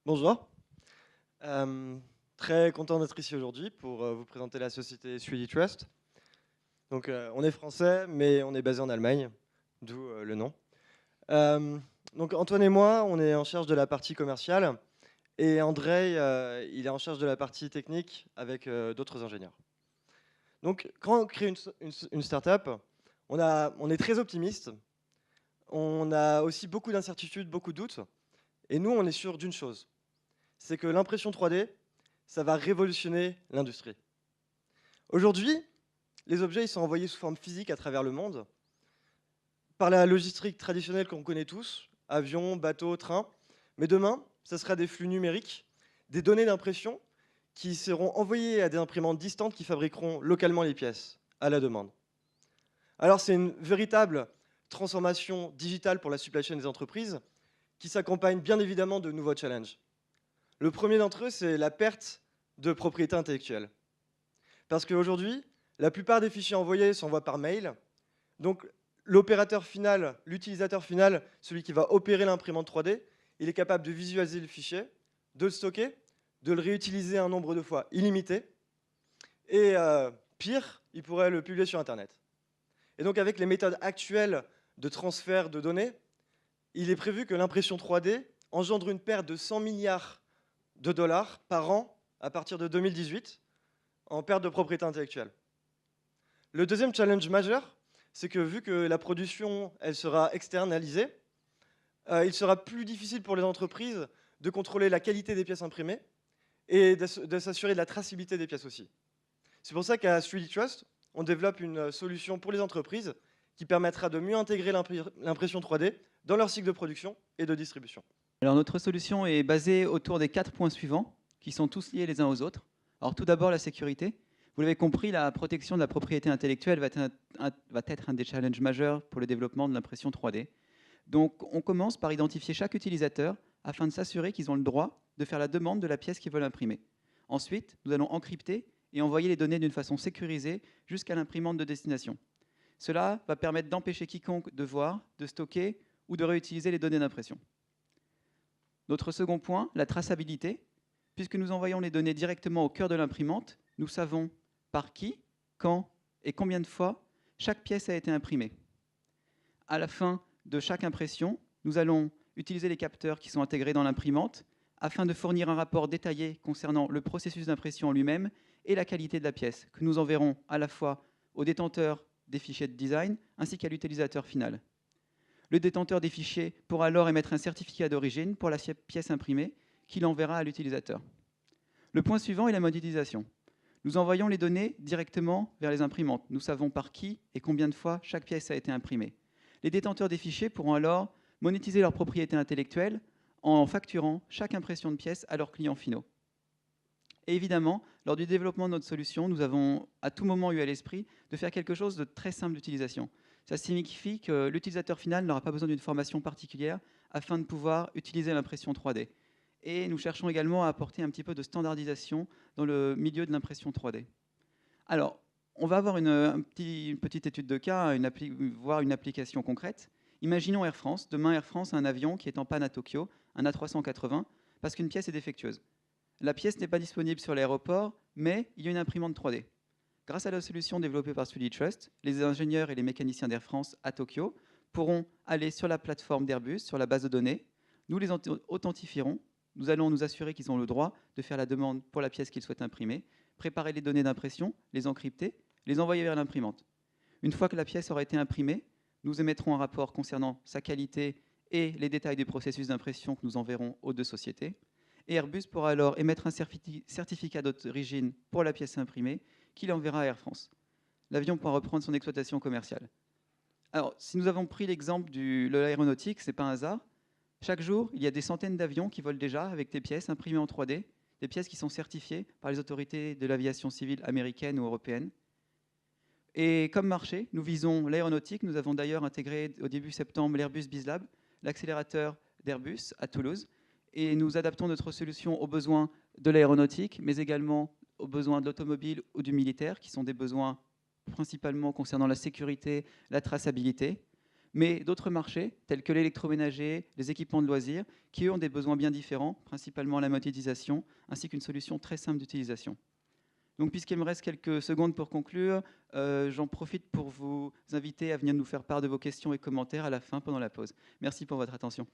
Bonjour. Euh, Très content d'être ici aujourd'hui pour vous présenter la société 3D Trust. Donc, on est français, mais on est basé en Allemagne, d'où le nom. Euh, donc, Antoine et moi, on est en charge de la partie commerciale, et Andrei, il est en charge de la partie technique avec d'autres ingénieurs. Donc, quand on crée une startup, on est très optimiste. On a aussi beaucoup d'incertitudes, beaucoup de doutes. Et nous, on est sûr d'une chose, c'est que l'impression 3D, ça va révolutionner l'industrie. Aujourd'hui, les objets ils sont envoyés sous forme physique à travers le monde par la logistique traditionnelle qu'on connaît tous, avions, bateaux, trains. Mais demain, ce sera des flux numériques, des données d'impression qui seront envoyées à des imprimantes distantes qui fabriqueront localement les pièces à la demande. Alors c'est une véritable transformation digitale pour la supply chain des entreprises qui s'accompagne bien évidemment de nouveaux challenges. Le premier d'entre eux, c'est la perte de propriété intellectuelle. Parce qu'aujourd'hui, la plupart des fichiers envoyés s'envoient par mail. Donc l'opérateur final, l'utilisateur final, celui qui va opérer l'imprimante 3D, il est capable de visualiser le fichier, de le stocker, de le réutiliser un nombre de fois illimité. Et pire, il pourrait le publier sur Internet. Et donc avec les méthodes actuelles de transfert de données, il est prévu que l'impression 3D engendre une perte de 100 milliards de dollars par an à partir de 2018 en perte de propriété intellectuelle. Le deuxième challenge majeur, c'est que vu que la production elle sera externalisée, il sera plus difficile pour les entreprises de contrôler la qualité des pièces imprimées et de s'assurer de la traçabilité des pièces aussi. C'est pour ça qu'à 3D Trust, on développe une solution pour les entreprises qui permettra de mieux intégrer l'impression 3D dans leur cycle de production et de distribution. Alors notre solution est basée autour des 4 points suivants, qui sont tous liés les uns aux autres. Alors tout d'abord la sécurité. Vous l'avez compris, la protection de la propriété intellectuelle va être un des challenges majeurs pour le développement de l'impression 3D. Donc on commence par identifier chaque utilisateur afin de s'assurer qu'ils ont le droit de faire la demande de la pièce qu'ils veulent imprimer. Ensuite, nous allons encrypter et envoyer les données d'une façon sécurisée jusqu'à l'imprimante de destination. Cela va permettre d'empêcher quiconque de voir, de stocker ou de réutiliser les données d'impression. Notre second point, la traçabilité. Puisque nous envoyons les données directement au cœur de l'imprimante, nous savons par qui, quand et combien de fois chaque pièce a été imprimée. À la fin de chaque impression, nous allons utiliser les capteurs qui sont intégrés dans l'imprimante afin de fournir un rapport détaillé concernant le processus d'impression en lui-même et la qualité de la pièce, que nous enverrons à la fois au détenteur des fichiers de design ainsi qu'à l'utilisateur final. Le détenteur des fichiers pourra alors émettre un certificat d'origine pour la pièce imprimée qu'il enverra à l'utilisateur. Le point suivant est la modélisation. Nous envoyons les données directement vers les imprimantes. Nous savons par qui et combien de fois chaque pièce a été imprimée. Les détenteurs des fichiers pourront alors monétiser leur propriété intellectuelle en facturant chaque impression de pièce à leurs clients finaux. Et évidemment, lors du développement de notre solution, nous avons à tout moment eu à l'esprit de faire quelque chose de très simple d'utilisation. Ça signifie que l'utilisateur final n'aura pas besoin d'une formation particulière afin de pouvoir utiliser l'impression 3D. Et nous cherchons également à apporter un petit peu de standardisation dans le milieu de l'impression 3D. Alors, on va avoir une petite étude de cas, voir une application concrète. Imaginons Air France. Demain, Air France a un avion qui est en panne à Tokyo, un A380, parce qu'une pièce est défectueuse. La pièce n'est pas disponible sur l'aéroport, mais il y a une imprimante 3D. Grâce à la solution développée par 3D Trust, les ingénieurs et les mécaniciens d'Air France à Tokyo pourront aller sur la plateforme d'Airbus, sur la base de données. Nous les authentifierons. Nous allons nous assurer qu'ils ont le droit de faire la demande pour la pièce qu'ils souhaitent imprimer, préparer les données d'impression, les encrypter, les envoyer vers l'imprimante. Une fois que la pièce aura été imprimée, nous émettrons un rapport concernant sa qualité et les détails du processus d'impression que nous enverrons aux deux sociétés. Et Airbus pourra alors émettre un certificat d'origine pour la pièce imprimée qu'il enverra à Air France. L'avion pourra reprendre son exploitation commerciale. Alors, si nous avons pris l'exemple de l'aéronautique, ce n'est pas un hasard. Chaque jour, il y a des centaines d'avions qui volent déjà avec des pièces imprimées en 3D, des pièces qui sont certifiées par les autorités de l'aviation civile américaine ou européenne. Et comme marché, nous visons l'aéronautique. Nous avons d'ailleurs intégré au début septembre l'Airbus BizLab, l'accélérateur d'Airbus à Toulouse. Et nous adaptons notre solution aux besoins de l'aéronautique, mais également aux besoins de l'automobile ou du militaire, qui sont des besoins principalement concernant la sécurité, la traçabilité. mais d'autres marchés, tels que l'électroménager, les équipements de loisirs, qui eux ont des besoins bien différents, principalement la monétisation, ainsi qu'une solution très simple d'utilisation. Donc, puisqu'il me reste quelques secondes pour conclure, j'en profite pour vous inviter à venir nous faire part de vos questions et commentaires à la fin pendant la pause. Merci pour votre attention.